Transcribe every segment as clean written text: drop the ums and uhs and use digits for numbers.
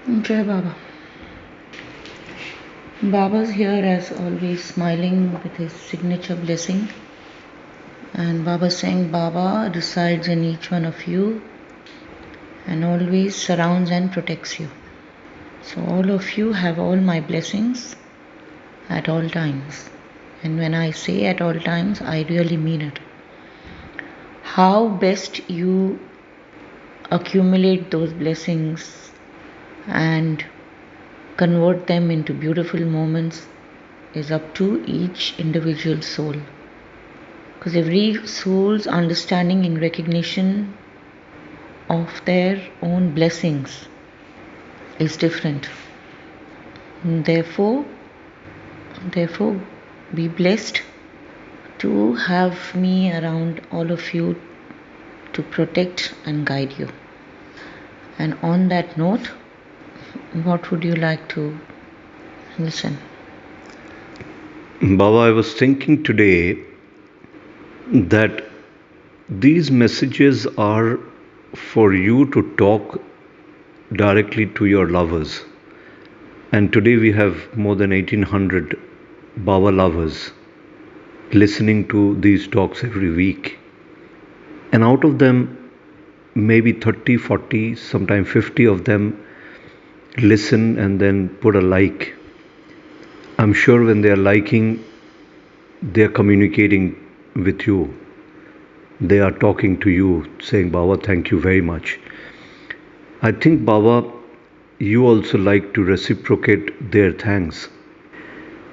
Jai Baba. Baba's here as always, smiling with his signature blessing. And Baba saying, Baba resides in each one of you and always surrounds and protects you. So all of you have all my blessings at all times. And when I say at all times, I really mean it. How best you accumulate those blessings and convert them into beautiful moments is up to each individual soul. Because every soul's understanding and recognition of their own blessings is different. Therefore, be blessed to have me around all of you to protect and guide you. And on that note, what would you like to listen? Baba, I was thinking today that these messages are for you to talk directly to your lovers. And today we have more than 1800 Baba lovers listening to these talks every week. And out of them, maybe 30, 40, sometimes 50 of them listen and then put a like. I'm sure when they are liking, they are communicating with you. They are talking to you, saying, Baba, thank you very much. I think, Baba, you also like to reciprocate their thanks.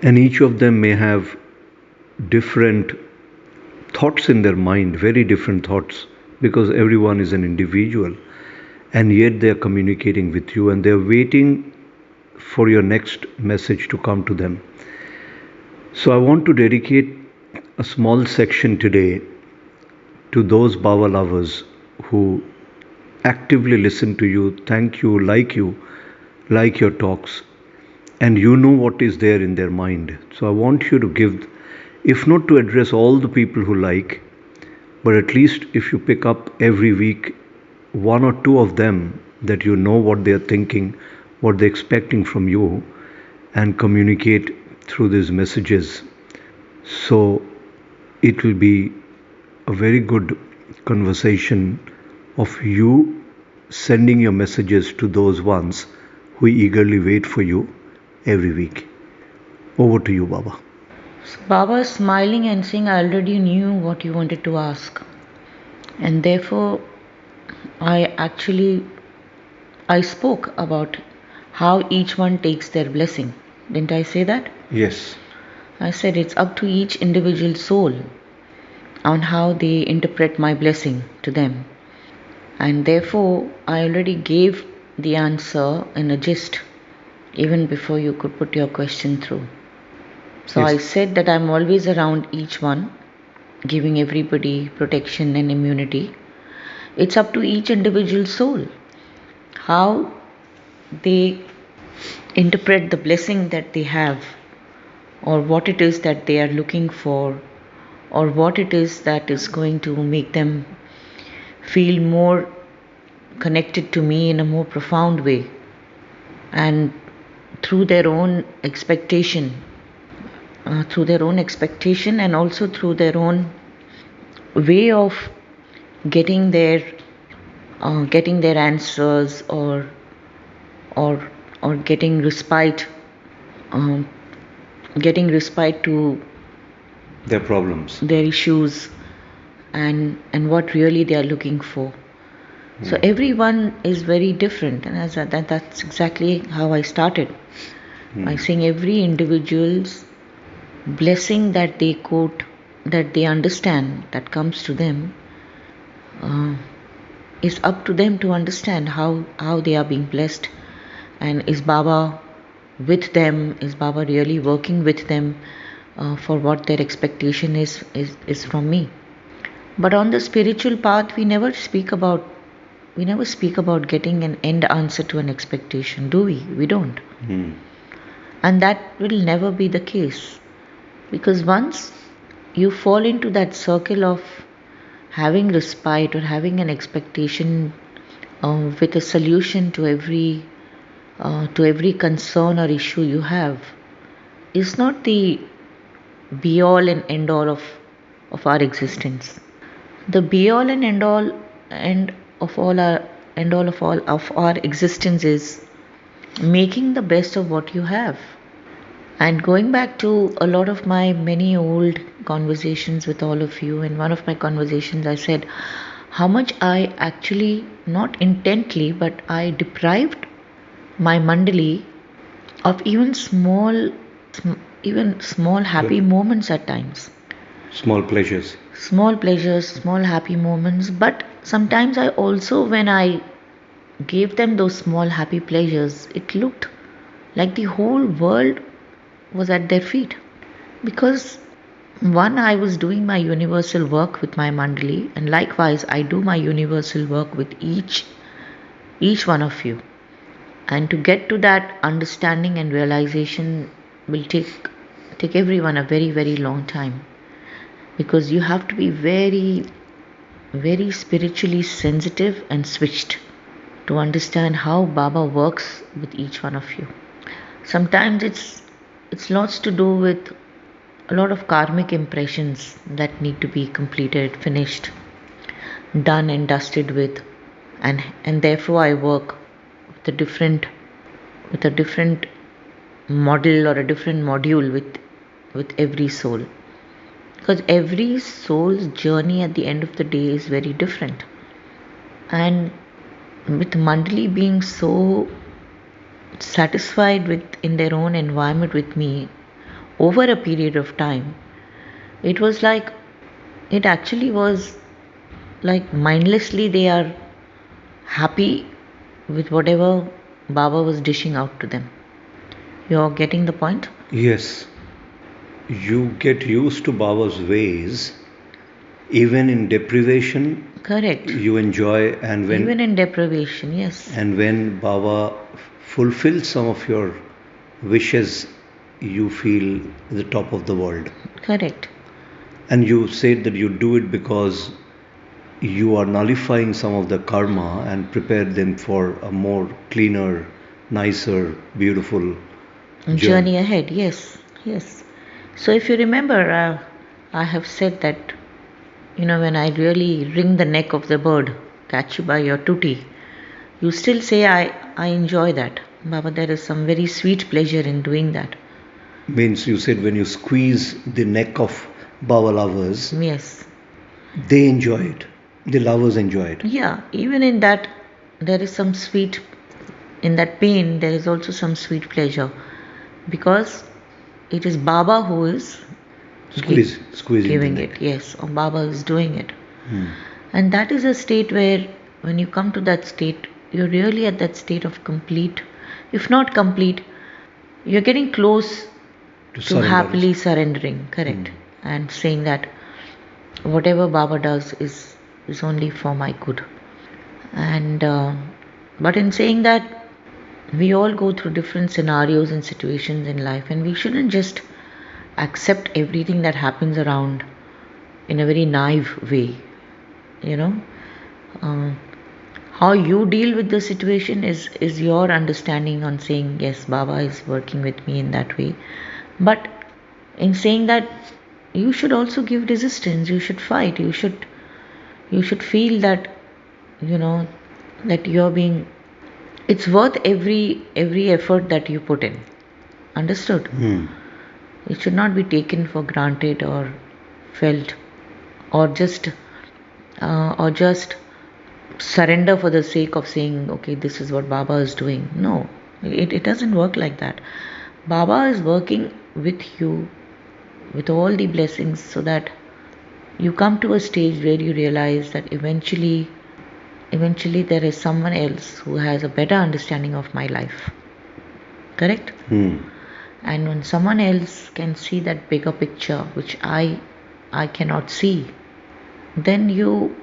And each of them may have different thoughts in their mind, very different thoughts, because everyone is an individual. And yet they are communicating with you and they are waiting for your next message to come to them. So I want to dedicate a small section today to those Baba lovers who actively listen to you, thank you, like your talks, and you know what is there in their mind. So I want you to give, if not to address all the people who like, but at least if you pick up every week one or two of them that you know what they are thinking, what they're expecting from you, and communicate through these messages. So it will be a very good conversation of you sending your messages to those ones who eagerly wait for you every week. Over to you, Baba. So Baba is smiling and saying, I already knew what you wanted to ask. And therefore, I spoke about how each one takes their blessing. Didn't I say that? Yes. I said it's up to each individual soul on how they interpret my blessing to them. And therefore, I already gave the answer in a gist even before you could put your question through. So Yes. I said that I'm always around each one, giving everybody protection and immunity. It's up to each individual soul how they interpret the blessing that they have, or what it is that they are looking for, or what it is that is going to make them feel more connected to me in a more profound way, and through their own expectation, and also through their own way of getting their answers, or getting respite, um, to Their problems. their issues, and what really they are looking for. So everyone is very different, and that's exactly how I started by saying every individual's blessing that they quote, that they understand, that comes to them, is up to them to understand how they are being blessed, and is Baba with them? Is Baba really working with them for what their expectation is from me? But on the spiritual path, we never speak about getting an end answer to an expectation, do we? We don't. And that will never be the case, because once you fall into that circle of having respite or having an expectation with a solution to every to every concern or issue you have is not the be all and end all of our existence. The be all and end all and of all our and all of our existence is making the best of what you have. And going back to a lot of my many old conversations with all of you, in one of my conversations, I said how much I actually, not intently, but I deprived my mandali of even small happy moments at times. Small pleasures. Small pleasures, small happy moments. But sometimes I also, when I gave them those small happy pleasures, it looked like the whole world was at their feet. Because one, I was doing my universal work with my mandali, and likewise I do my universal work with each one of you. And to get to that understanding and realization will take everyone a very, very long time. Because you have to be very, very spiritually sensitive and switched to understand how Baba works with each one of you. Sometimes it's lots to do with a lot of karmic impressions that need to be completed, finished, done and dusted with, and therefore I work with a different model or a different module with every soul, because every soul's journey at the end of the day is very different. And with mandali being so satisfied with in their own environment with me over a period of time, it was like, it actually was like mindlessly they are happy with whatever Baba was dishing out to them. You're getting the point? Yes. You get used to Baba's ways. Even in deprivation, Correct. you enjoy, and when Even in deprivation, yes. and when Baba fulfills some of your wishes, you feel the top of the world. Correct. And you said that you do it because you are nullifying some of the karma and prepare them for a more cleaner, nicer, beautiful Journey ahead, yes, yes. So if you remember, I have said that, when I really wring the neck of the bird, catch you by your tutti, you still say, I enjoy that. Baba, there is some very sweet pleasure in doing that. Means you said when you squeeze the neck of Baba lovers, Yes. they enjoy it. The lovers enjoy it. Yeah, even in that, there is some sweet, in that pain, there is also some sweet pleasure. Because it is Baba who is Squeezing giving the it, neck. yes, or Baba is doing it. Hmm. And that is a state where, when you come to that state, you're really at that state of complete, if not complete, you're getting close to happily surrendering, correct, and saying that whatever Baba does is only for my good. And but in saying that, we all go through different scenarios and situations in life, and we shouldn't just accept everything that happens around in a very naive way. How you deal with the situation is your understanding on saying, yes, Baba is working with me in that way. But in saying that, you should also give resistance, you should fight, you should feel that, that you're being, it's worth every effort that you put in. Understood? It should not be taken for granted or felt, or just surrender for the sake of saying, okay, this is what Baba is doing. No, it doesn't work like that. Baba is working with you with all the blessings, so that you come to a stage where you realize that eventually there is someone else who has a better understanding of my life. Correct? And when someone else can see that bigger picture, which I cannot see, then you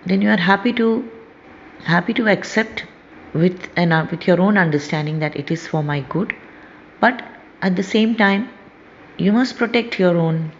are happy to accept with your own understanding that it is for my good. But at the same time, you must protect your own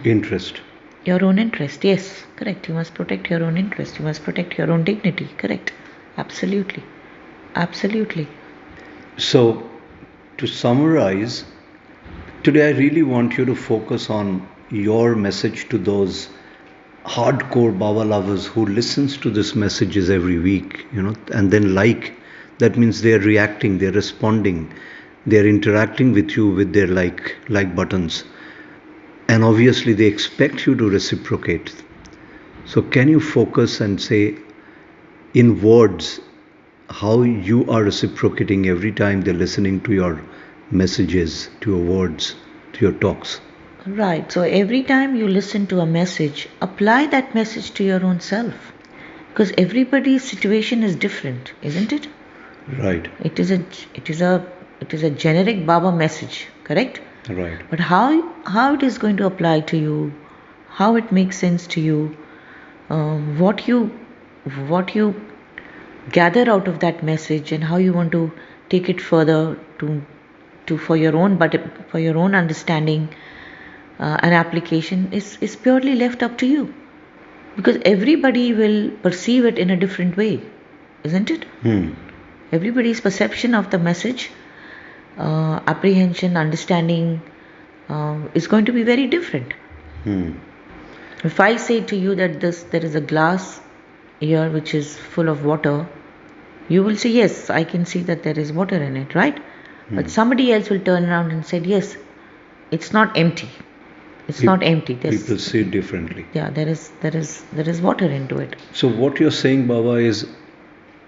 interest. Your own interest, yes, correct. You must protect your own interest. You must protect your own dignity, correct. Absolutely. So, to summarize, today I really want you to focus on your message to those hardcore Baba lovers who listens to these messages every week, and then that means they're reacting, they're responding, they're interacting with you with their like buttons, and obviously they expect you to reciprocate. So can you focus and say in words how you are reciprocating every time they're listening to your messages, to your words, to your talks? Right. So every time you listen to a message, apply that message to your own self. Because everybody's situation is different, isn't it? Right. It is a generic Baba message, correct? Right. But how it is going to apply to you, how it makes sense to you, what you gather out of that message, and how you want to take it further to for your own understanding and application is purely left up to you, because everybody will perceive it in a different way, isn't it? Everybody's perception of the message, apprehension, understanding is going to be very different. If I say to you that there is a glass here which is full of water, you will say, yes, I can see that there is water in it, right? But somebody else will turn around and say, yes, it's not empty. It's not empty. People see it differently. Yeah, there is water into it. So what you're saying, Baba, is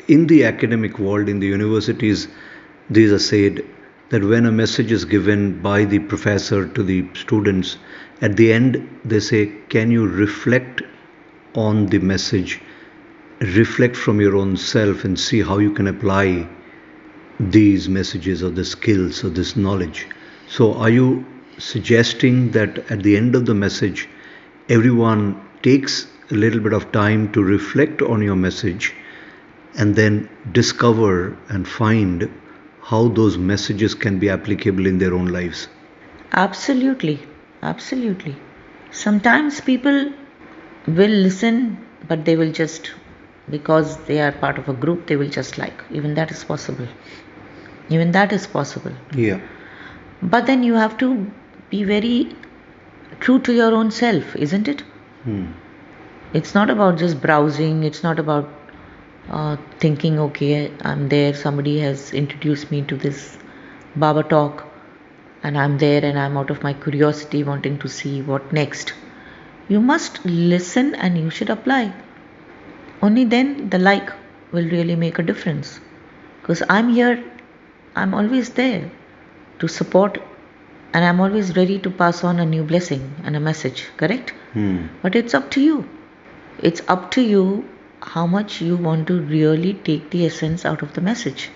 in the academic world, in the universities, these are said that when a message is given by the professor to the students, at the end they say, can you reflect on the message, reflect from your own self and see how you can apply these messages or the skills or this knowledge. So are you suggesting that at the end of the message, everyone takes a little bit of time to reflect on your message and then discover and find how those messages can be applicable in their own lives? Absolutely. Sometimes people will listen, but they will just, because they are part of a group, they will just like. Even that is possible. Yeah. But then you have to be very true to your own self, isn't it? It's not about just browsing. It's not about thinking, okay, I'm there, somebody has introduced me to this Baba talk, and I'm there and I'm out of my curiosity wanting to see what next. You must listen and you should apply. Only then the like will really make a difference. Because I'm here, I'm always there to support, and I'm always ready to pass on a new blessing and a message, correct? But it's up to you. It's up to you how much you want to really take the essence out of the message.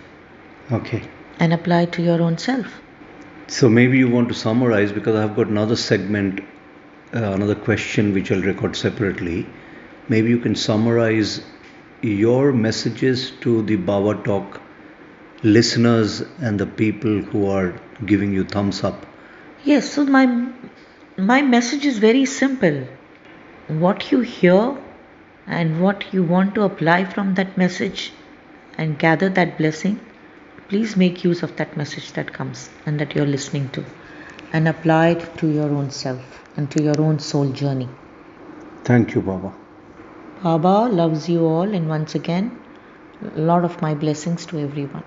Okay. And apply it to your own self. So maybe you want to summarize, because I've got another segment, another question which I'll record separately. Maybe you can summarize your messages to the Baba Talk listeners and the people who are giving you thumbs up. Yes, so my message is very simple. What you hear and what you want to apply from that message and gather that blessing, please make use of that message that comes and that you're listening to, and apply it to your own self and to your own soul journey. Thank you, Baba. Baba loves you all, and once again, a lot of my blessings to everyone.